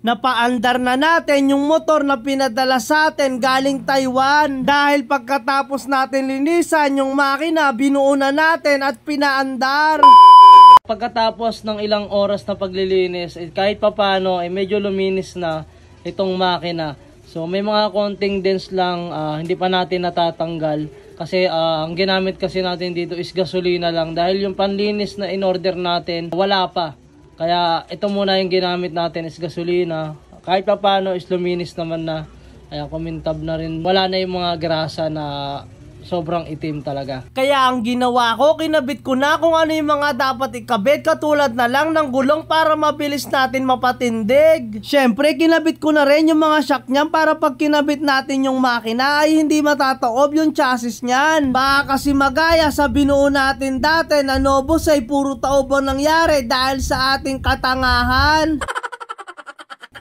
Napaandar na natin yung motor na pinadala sa atin galing Taiwan. Dahil pagkatapos natin linisan yung makina, binuo na natin at pinaandar. Pagkatapos ng ilang oras na paglilinis, kahit papano medyo luminis na itong makina. So may mga konting dents lang, hindi pa natin natatanggal. Kasi ang ginamit kasi natin dito is gasolina lang. Dahil yung panlinis na in-order natin, wala pa. Kaya ito muna yung ginamit natin is gasolina. Kahit pa paano is luminis naman na. Kaya kumintab na rin. Wala na yung mga grasa na sobrang itim talaga. Kaya ang ginawa ko, kinabit ko na kung ano yung mga dapat ikabit. Katulad na lang ng gulong para mabilis natin mapatindig. Syempre, kinabit ko na rin yung mga shock niyan para pag kinabit natin yung makina ay hindi matataob yung chassis niyan. Baka kasi magaya sa binuo natin dati na Novus ay puro taob ang nangyari dahil sa ating katangahan.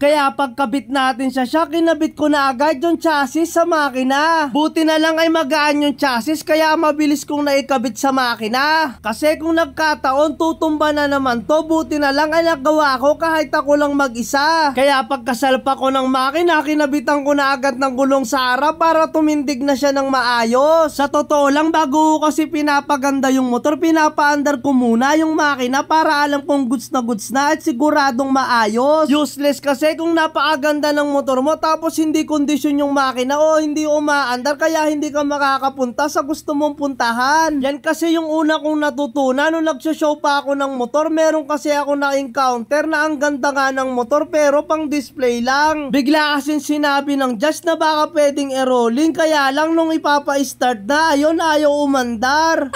Kaya pagkabit natin sa shock, kinabit ko na agad yung chassis sa makina. Buti na lang ay magaan yung chassis kaya mabilis kong naikabit sa makina. Kasi kung nagkataon tutumba na naman to, buti na lang ay nagawa ko kahit ako lang mag-isa. Kaya pagkasalpa ko ng makina, kinabitan ko na agad ng gulong sa harap para tumindig na siya ng maayos. Sa totoo lang, bago ko kasi pinapaganda yung motor, pinapaandar ko muna yung makina para alam kong goods na at siguradong maayos. Useless kasi kung napakaganda ng motor mo tapos hindi kondisyon yung makina o hindi umaandar kaya hindi ka makakapunta sa gusto mong puntahan. Yan kasi yung una kong natutunan nung nagsoshow pa ako ng motor. Meron kasi ako na-encounter na ang ganda nga ng motor pero pang display lang. Bigla kasing sinabi ng judge na baka pwedeng e-rolling kaya lang nung ipapa-start na ayun ayaw umandar.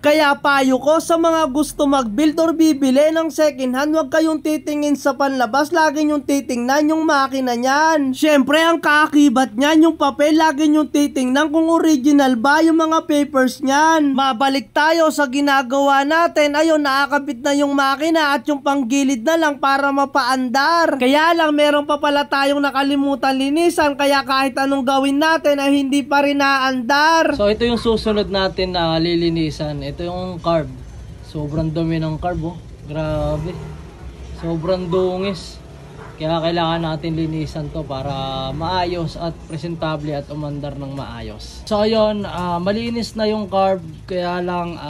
Kaya payo ko sa mga gusto mag-build or bibili ng second hand, huwag kayong titingin sa panlabas, lagi nyong titingnan yung makina nyan. Syempre ang kaakibat nyan, yung papel, lagi nyong titingnan kung original ba yung mga papers nyan. Mabalik tayo sa ginagawa natin, ayun nakakabit na yung makina at yung panggilid na lang para mapaandar. Kaya lang meron pa pala tayong nakalimutan linisan, kaya kahit anong gawin natin ay hindi pa rin naandar. So ito yung susunod natin na lilinisan. Ito yung carb. Sobrang dumi ng carb, oh. Grabe. Sobrang dungis. Kaya kailangan natin linisan to para maayos at presentable at umandar ng maayos. So ayun, malinis na yung carb. Kaya lang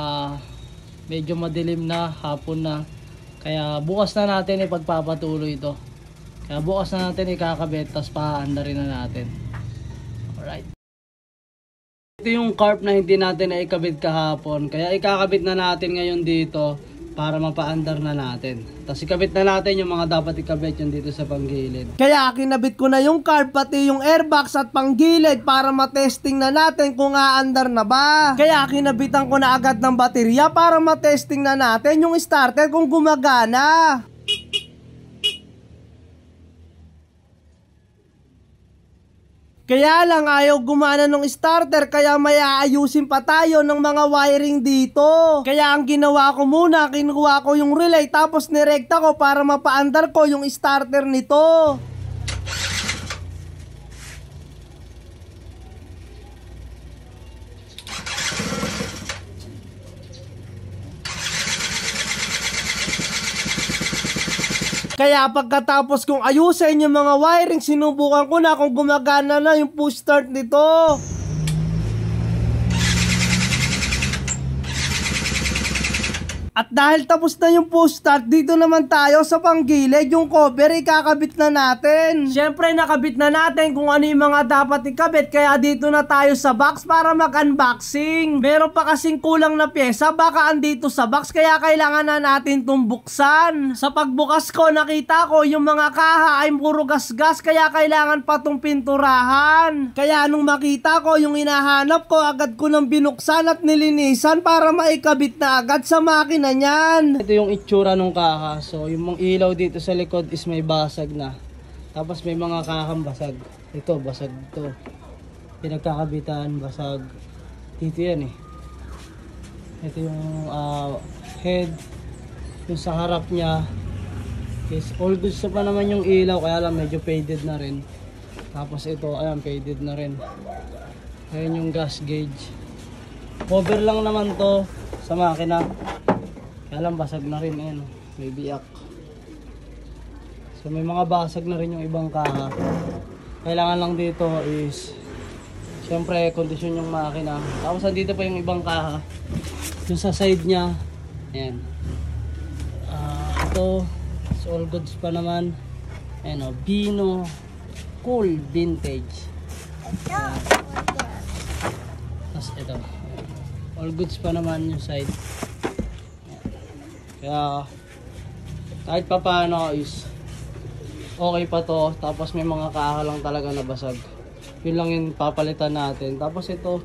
medyo madilim na, hapon na. Kaya bukas na natin ipagpapatuloy ito. Kaya bukas na natin ikakabit, tapos paandarin na natin. Alright. Ito yung carb na hindi natin naikabit kahapon. Kaya ikakabit na natin ngayon dito para mapaandar na natin. Tapos ikabit na natin yung mga dapat ikabit yung dito sa panggilid. Kaya kinabit ko na yung carb pati yung airbox at panggilid para matesting na natin kung aandar na ba. Kaya kinabitan ko na agad ng baterya para matesting na natin yung starter kung gumagana. Kaya lang ayaw gumana ng starter kaya may aayusin pa tayo ng mga wiring dito. Kaya ang ginawa ko muna, kinuha ko yung relay tapos nirekta ko para mapaandar ko yung starter nito. Kaya pagkatapos kong ayusin yung mga wiring, sinubukan ko na kung gumagana na yung push start nito. At dahil tapos na yung push start, dito naman tayo sa panggilid, yung cover ikakabit na natin. Syempre nakabit na natin kung ano yung mga dapat ikabit, kaya dito na tayo sa box para mag-unboxing. Meron pa kasing kulang na pyesa, baka andito sa box, kaya kailangan na natin itong buksan. Sa pagbukas ko, nakita ko yung mga kaha ay puro gas-gas, kaya kailangan pa itong pinturahan. Kaya nung makita ko yung hinahanap ko, agad ko nang binuksan at nilinisan para maikabit na agad sa makina na yan. Ito yung itsura ng kaha. So yung ilaw dito sa likod is may basag na. Tapos may mga kahang basag. Ito basag to. Pinagkakabitan basag. Dito yan eh. Ito yung head. Yung sa harap niya is all goods pa naman yung ilaw, kaya lang medyo faded na rin. Tapos ito ayan faded na rin. Ayan yung gas gauge. Cover lang naman to sa makina. Kaya lang basag na rin, ayan, may biyak. So may mga basag na rin yung ibang kaha. Kailangan lang dito is siyempre kondisyon yung makina. Tapos andito pa yung ibang kaha. Yung sa side niya. Ayan. Ito is all goods pa naman. Ayan o, Bino Cool Vintage. Ayan. Tapos ito. All goods pa naman yung side. Ayan. Kaya kahit pa paano is okay pa to. Tapos may mga kaha lang talaga nabasag. Yun lang yung papalitan natin. Tapos ito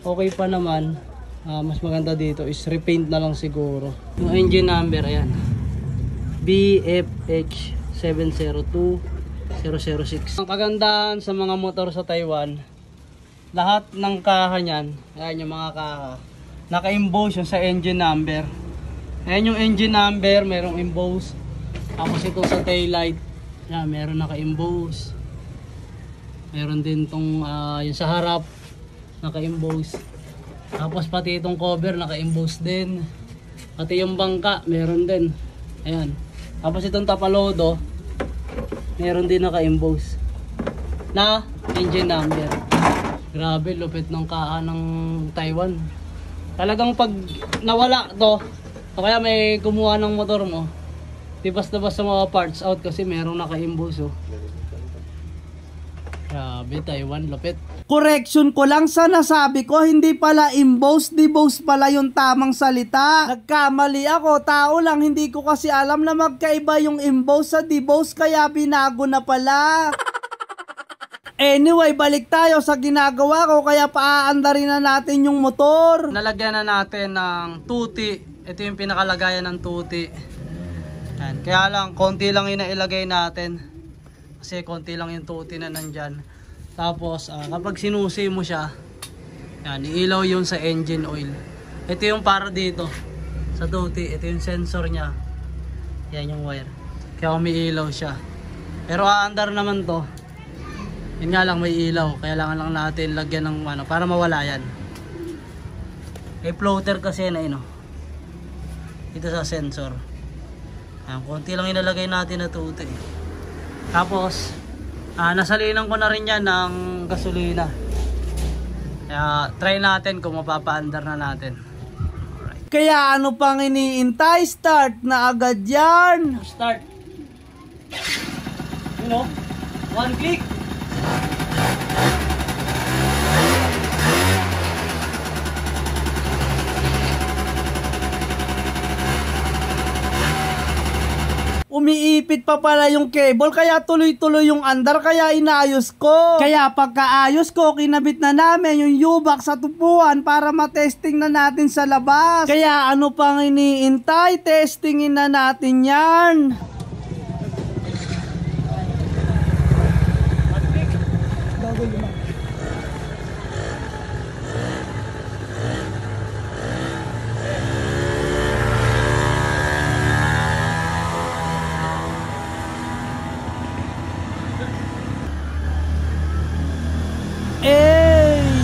okay pa naman. Mas maganda dito is repaint na lang siguro. Yung engine number ayan, BFH 702006. Ang kagandahan sa mga motor sa Taiwan, lahat ng kaha niyan, ayan yung mga kaha, naka-emboss yung sa engine number. Ayan yung engine number, merong emboss. Tapos ito sa taillight, ayan, meron naka-emboss. Meron din tong yung sa harap, naka-emboss. Tapos pati itong cover naka-emboss din. Pati yung bangka meron din. Ayan. Tapos itong tapalodo meron din naka-emboss na engine number. Grabe, lupit ng kaha ng Taiwan. Talagang pag nawala to, o kaya may kumuha ng motor mo, di basta-basta sa mga parts out kasi merong naka-emboss oh. Grabe, Taiwan, lupit. Correction ko lang sa nasabi ko, hindi pala emboss, deboss pala yung tamang salita. Nagkamali ako, tao lang, hindi ko kasi alam na magkaiba yung emboss sa deboss kaya binago na pala. Anyway, balik tayo sa ginagawa ko kaya paaandarin na natin yung motor. Nalagyan na natin ng tuti. Ito yung pinakalagayan ng tuti. Yan. Kaya lang, konti lang yung nailagay natin. Kasi konti lang yung tuti na nandyan. Tapos kapag sinusi mo siya, yan, iilaw yung sa engine oil. Ito yung para dito sa tuti, ito yung sensor nya. Yan yung wire. Kaya umiilaw siya. Pero aandar naman to. Yun nga lang, may ilaw. Kailangan lang natin lagyan ng ano para mawala yan. May floater kasi na ino. Ito sa sensor. Yan, konti lang inalagay natin na tuti. Tapos nasalinan ko na rin yan ng gasolina. Kaya try natin kung mapapaandar na natin. Alright. Kaya ano pang iniintay? Start na agad yan. Start. You know, one click. Umiipit pa pala yung cable kaya tuloy-tuloy yung andar kaya inayos ko. Kaya pagkaayos ko, kinabit na namin yung U-box sa tupuan para matesting na natin sa labas. Kaya ano pang iniintay? Testingin na natin yan.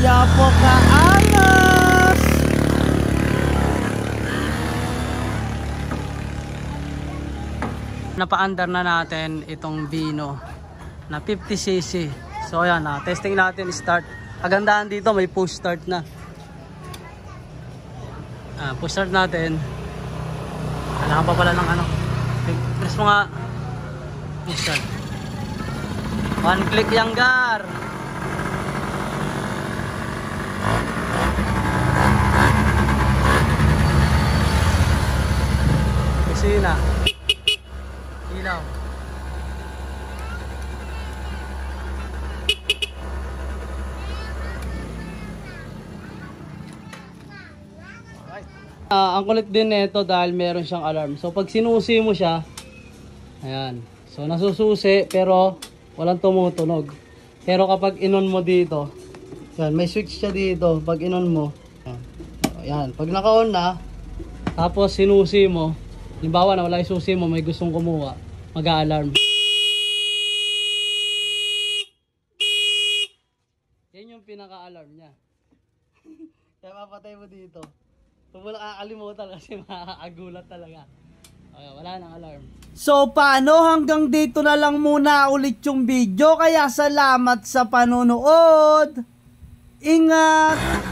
Yapo ka angas. Napaandar na natin itong Bino na 50cc. So ayan, testing natin, start. Kagandahan dito, may push start na. Push start natin. Kailangan pa pala ng ano. Press mo nga. Push start. One click yang gar. Kusina. Ilaw. Ang kulit din nito dahil meron siyang alarm. So pag sinusi mo siya, ayan. So nasususi pero walang tumutunog. Pero kapag inon mo dito, yan, may switch siya dito. Pag inon mo, ayan. Pag naka-on na, tapos sinusi mo, halimbawa na wala yung susi mo, may gustong kumuha, mag-a-alarm. Yan yung pinaka-alarm niya. Kaya mapatay mo dito. Kung wala kakalimutan kasi makakagulat talaga. Okay, wala nang alarm. So paano, hanggang dito na lang muna ulit yung video, kaya salamat sa panonood. Ingat!